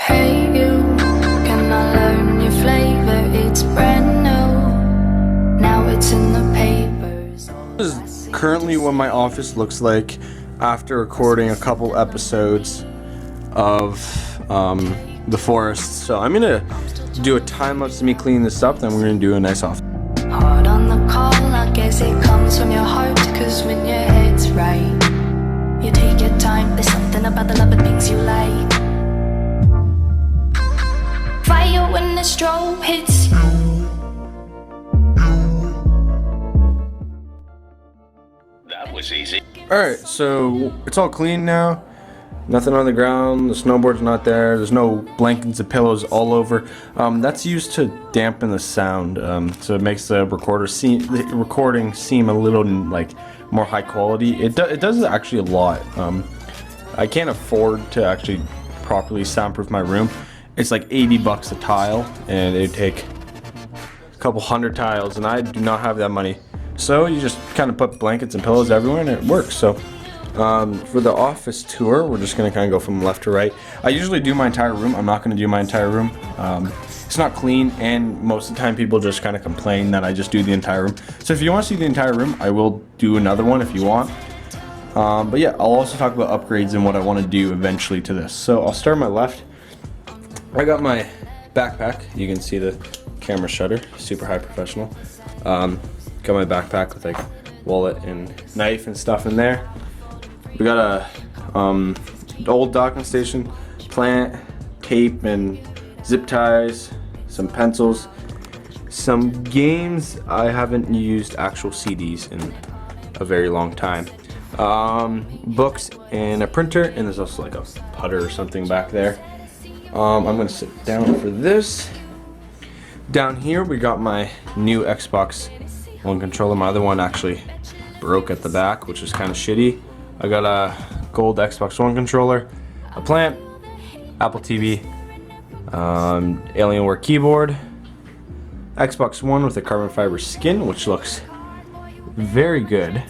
Hey you, can I learn your flavor? It's brand new, now it's in the papers. This is currently what my office looks like after recording a couple episodes of The Forest. So I'm gonna do a time lapse of me cleaning this up, then we're gonna do a nice off. Hard on the call, I guess it comes from your heart, cause when your head's right, you take your time. There's something about the love and things you like. Fire when the strobe hits. That was easy. Alright, so it's all clean now. Nothing on the ground, the snowboard's not there, there's no blankets and pillows all over. That's used to dampen the sound, so it makes the recording seem a little like more high quality. It does actually a lot. I can't afford to actually properly soundproof my room. It's like 80 bucks a tile, and it'd take a couple hundred tiles, and I do not have that money. So you just kind of put blankets and pillows everywhere, and it works. So for the office tour, we're just going to kind of go from left to right. I usually do my entire room. I'm not going to do my entire room. It's not clean, and most of the time people just kind of complain that I just do the entire room. So if you want to see the entire room, I will do another one if you want. But yeah, I'll also talk about upgrades and what I want to do eventually to this. So I'll start on my left. I got my backpack. You can see the camera shutter, super high professional. Got my backpack with like wallet and knife and stuff in there. We got a old docking station, plant, tape and zip ties, some pencils, some games. I haven't used actual CDs in a very long time. Books and a printer, and there's also like a putter or something back there. I'm gonna sit down for this. Down here we got my new Xbox One controller. My other one actually broke at the back, which is kind of shitty. I got a gold Xbox One controller, a plant, Apple TV, Alienware keyboard, Xbox One with a carbon fiber skin, which looks very good.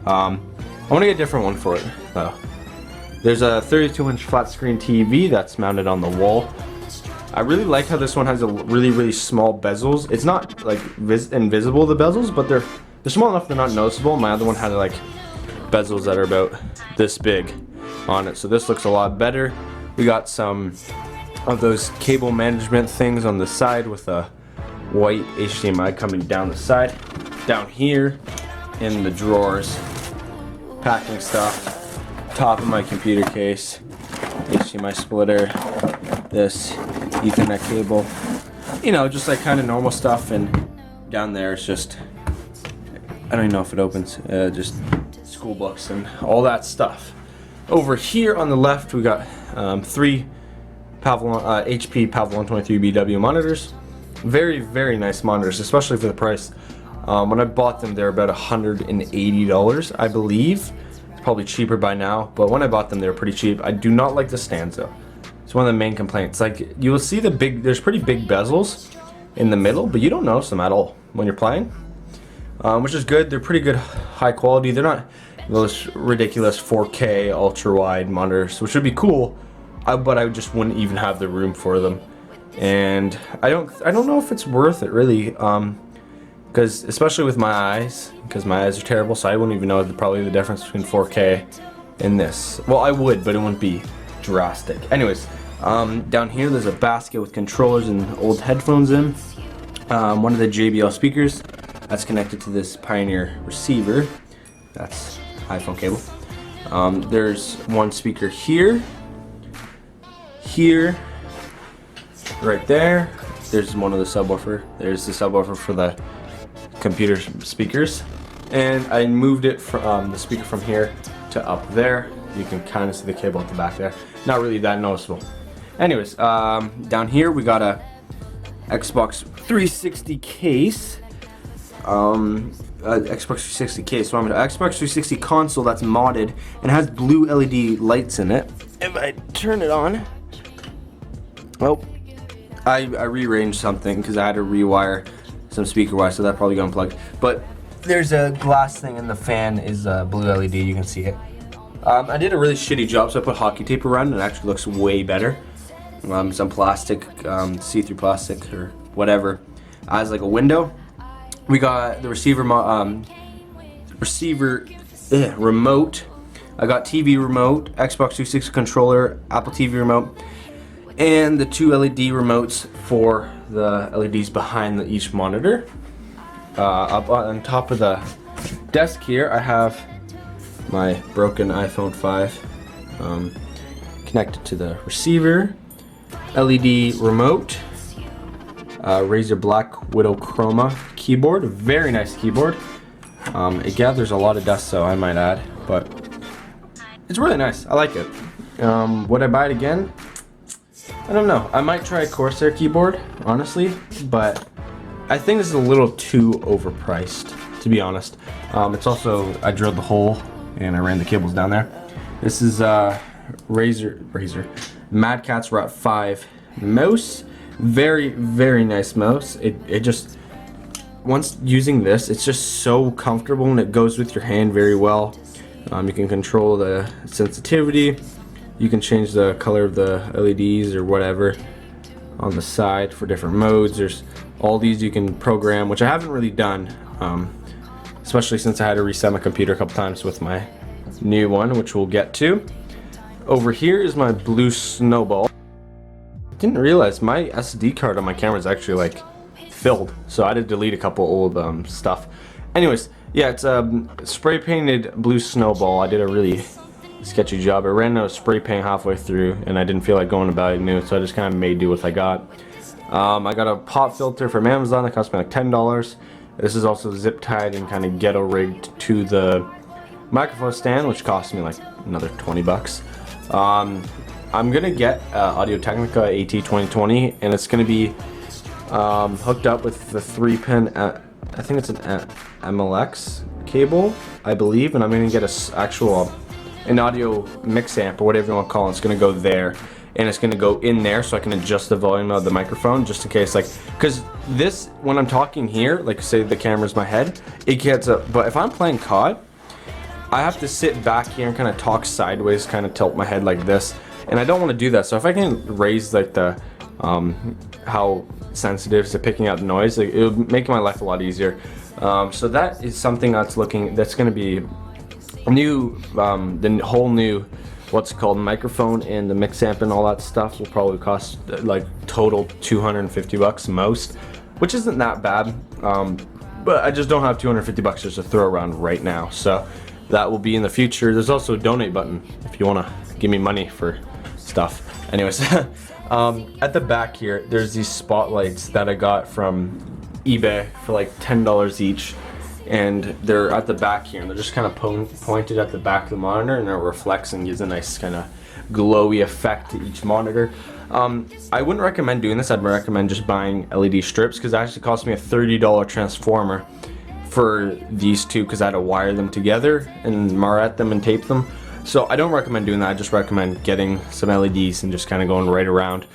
I want to get a different one for it though. There's a 32-inch flat screen TV that's mounted on the wall. I really like how this one has a really small bezels. It's not like invisible, the bezels, but they're small enough they're not noticeable. My other one had like bezels that are about this big on it, so this looks a lot better. We got some of those cable management things on the side with a white HDMI coming down the side. Down here in the drawers, packing stuff. Top of my computer case, HDMI splitter, this Ethernet cable, you know, just like kind of normal stuff. And down there it's just, I don't even know if it opens, just school books and all that stuff. Over here on the left we got three HP Pavlon 23BW monitors. Very nice monitors, especially for the price. When I bought them, they're about $180, I believe. It's probably cheaper by now, but when I bought them, they were pretty cheap. I do not like the stands though. It's one of the main complaints. Like, you will see there's pretty big bezels in the middle, but you don't notice them at all when you're playing, which is good. They're pretty good, high quality. They're not those ridiculous 4K ultra wide monitors, which would be cool, but I just wouldn't even have the room for them. And I don't know if it's worth it really, because especially with my eyes, because my eyes are terrible, so I wouldn't even know probably the difference between 4K and this. Well, I would, but it wouldn't be drastic. Anyways, down here there's a basket with controllers and old headphones in. One of the JBL speakers that's connected to this Pioneer receiver. That's iPhone cable. There's one speaker here, right there. There's one of the subwoofer. There's the subwoofer for the computer speakers, and I moved it from the speaker from here to up there. You can kind of see the cable at the back there. Not really that noticeable. Anyways, down here we got a Xbox 360 case. Xbox 360 case. So I'm an Xbox 360 console that's modded and has blue LED lights in it. If I turn it on, oh, I rearranged something because I had to rewire some speaker wire, so that probably got unplugged. But there's a glass thing and the fan is blue LED, you can see it. I did a really shitty job, so I put hockey tape around it and it actually looks way better. some plastic, see-through plastic or whatever, as like a window. We got the remote. I got TV remote, Xbox 360 controller, Apple TV remote, and the 2 LED remotes for the LEDs behind each monitor. Up on top of the desk here, I have my broken iPhone 5 connected to the receiver, LED remote, Razer Black Widow Chroma keyboard, very nice keyboard. It gathers a lot of dust, so I might add, but it's really nice. I like it. Would I buy it again? I don't know. I might try a Corsair keyboard, honestly, but I think this is a little too overpriced, to be honest. It's also, I drilled the hole and I ran the cables down there. This is Razer Mad Catz Rot 5 mouse. Very, very nice mouse. It just, once using this, it's just so comfortable and it goes with your hand very well. You can control the sensitivity. You can change the color of the LEDs or whatever on the side for different modes. There's all these you can program, which I haven't really done, especially since I had to reset my computer a couple times with my new one, which we'll get to. Over here is my blue snowball. Didn't realize my SD card on my camera is actually like filled, so I had to delete a couple old stuff. Anyways, yeah, it's a spray painted blue snowball. I did a really sketchy job. I ran out of spray paint halfway through and I didn't feel like going to buy new, so I just kind of made do with what I got. I got a pop filter from Amazon that cost me like $10. This is also zip tied and kind of ghetto rigged to the microphone stand, which cost me like another 20 bucks. I'm gonna get Audio-Technica AT2020, and it's gonna be hooked up with the 3-pin, I think it's an MLX cable, I believe, and I'm gonna get an audio mix amp or whatever you want to call it. It's gonna go there, and it's gonna go in there so I can adjust the volume of the microphone, just in case, like, because this, when I'm talking here, like say the camera's my head, it gets up, but if I'm playing COD, I have to sit back here and kind of talk sideways, kind of tilt my head like this, and I don't want to do that. So if I can raise like the how sensitive to picking out noise, like, it would make my life a lot easier. So that is something that's going to be new. The whole new, what's it called, microphone and the mix amp and all that stuff will probably cost like total 250 bucks most, which isn't that bad. But I just don't have 250 bucks just to throw around right now. So that will be in the future. There's also a donate button if you want to give me money for stuff. Anyways, at the back here, there's these spotlights that I got from eBay for like $10 each, and they're at the back here, and they're just kind of pointed at the back of the monitor, and it reflects and gives a nice kind of glowy effect to each monitor. I wouldn't recommend doing this. I'd recommend just buying LED strips, because it actually cost me a $30 transformer for these two, because I had to wire them together and marret them and tape them. So I don't recommend doing that. I just recommend getting some LEDs and just kind of going right around.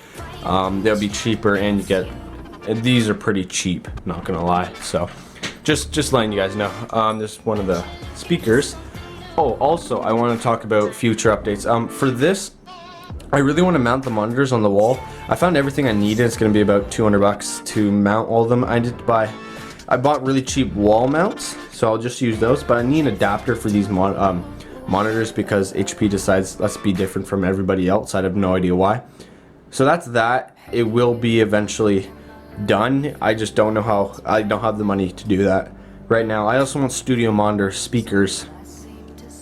They'll be cheaper, and you get, these are pretty cheap, not gonna lie. So just letting you guys know. There's one of the speakers. Oh, also I want to talk about future updates. For this, I really want to mount the monitors on the wall. I found everything I needed. It's gonna be about 200 bucks to mount all of them. I bought really cheap wall mounts, so I'll just use those, but I need an adapter for these monitors because HP decides let's be different from everybody else. I have no idea why. So that's that. It will be eventually done. I just don't know how. I don't have the money to do that right now. I also want studio monitor speakers.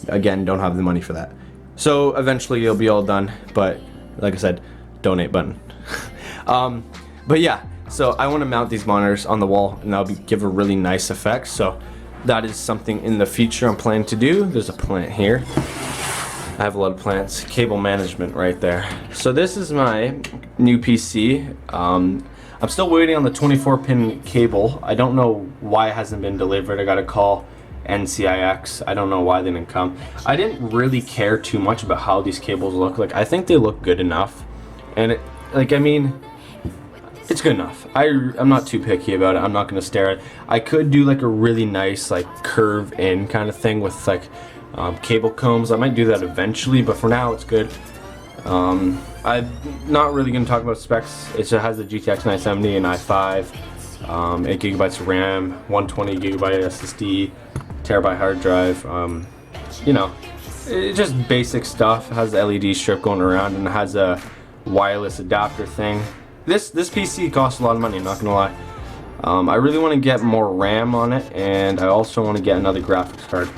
Again, don't have the money for that. So eventually it'll be all done, but like I said, donate button. But yeah. So I want to mount these monitors on the wall, and that'll give a really nice effect. So that is something in the future I'm planning to do. There's a plant here. I have a lot of plants. Cable management right there. So this is my new PC. I'm still waiting on the 24-pin cable. I don't know why it hasn't been delivered. I got to call NCIX. I don't know why they didn't come. I didn't really care too much about how these cables look. Like, I think they look good enough, and I mean, it's good enough. I'm not too picky about it. I'm not gonna stare at it. I could do like a really nice like curve in kind of thing with like cable combs. I might do that eventually, but for now it's good. I'm not really going to talk about specs. It just has the GTX 970 and i5, 8 gigabytes of RAM, 120 gigabyte SSD, terabyte hard drive. You know, it's just basic stuff. It has the LED strip going around and it has a wireless adapter thing. This PC costs a lot of money, I'm not gonna lie. I really want to get more RAM on it, and I also want to get another graphics card,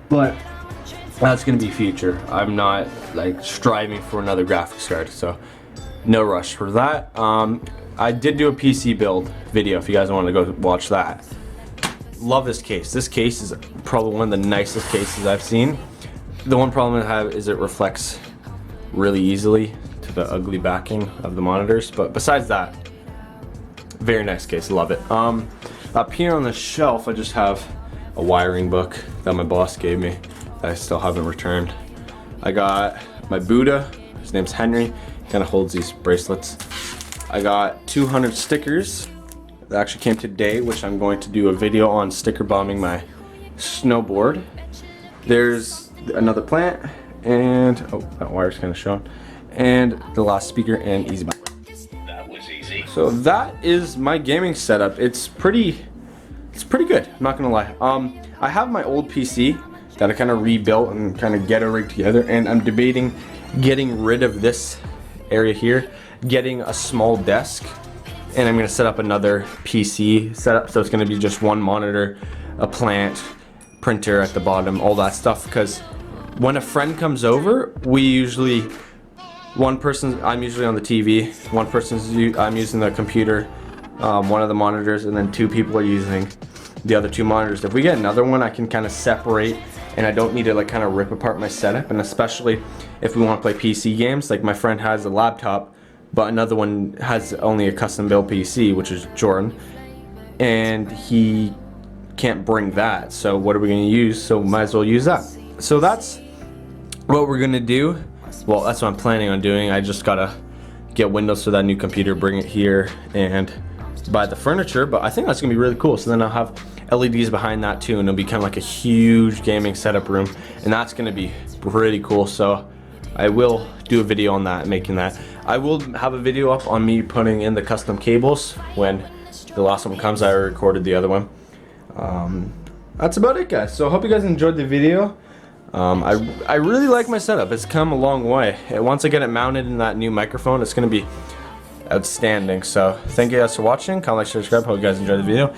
but that's gonna be future. I'm not like striving for another graphics card, so no rush for that. I did do a PC build video if you guys want to go watch that. Love this case. This case is probably one of the nicest cases I've seen. The one problem I have is it reflects really easily to the ugly backing of the monitors, but besides that, very nice case. Love it. Up here on the shelf I just have a wiring book that my boss gave me that I still haven't returned. I got my Buddha, his name's Henry, he kind of holds these bracelets. I got 200 stickers that actually came today, which I'm going to do a video on sticker bombing my snowboard. There's another plant, and oh, that wire's kind of showing, and the last speaker and easy button. That was easy. So that is my gaming setup. It's pretty good, I'm not gonna lie. I have my old PC that I kind of rebuilt and kind of ghetto rigged together, and I'm debating getting rid of this area here, getting a small desk, and I'm gonna set up another PC setup, so it's gonna be just one monitor, a plant, printer at the bottom, all that stuff, because when a friend comes over, we usually, I'm usually on the TV, I'm using the computer, one of the monitors, and then two people are using the other two monitors. If we get another one, I can kind of separate, and I don't need to like kind of rip apart my setup. And especially if we want to play PC games, like my friend has a laptop, but another one has only a custom built PC, which is Jordan, and he can't bring that. So what are we going to use? So might as well use that. So that's what we're going to do. Well, that's what I'm planning on doing. I just gotta get Windows for that new computer, bring it here, and buy the furniture. But I think that's gonna be really cool. So then I'll have LEDs behind that too, and it'll become like a huge gaming setup room, and that's gonna be pretty cool. So I will do a video on that, making that. I will have a video up on me putting in the custom cables when the last one comes. I recorded the other one. That's about it, guys. So I hope you guys enjoyed the video. I really like my setup. It's come a long way. Once I get it mounted in that new microphone, it's going to be outstanding. So thank you guys for watching. Comment, like, share, subscribe. Hope you guys enjoyed the video.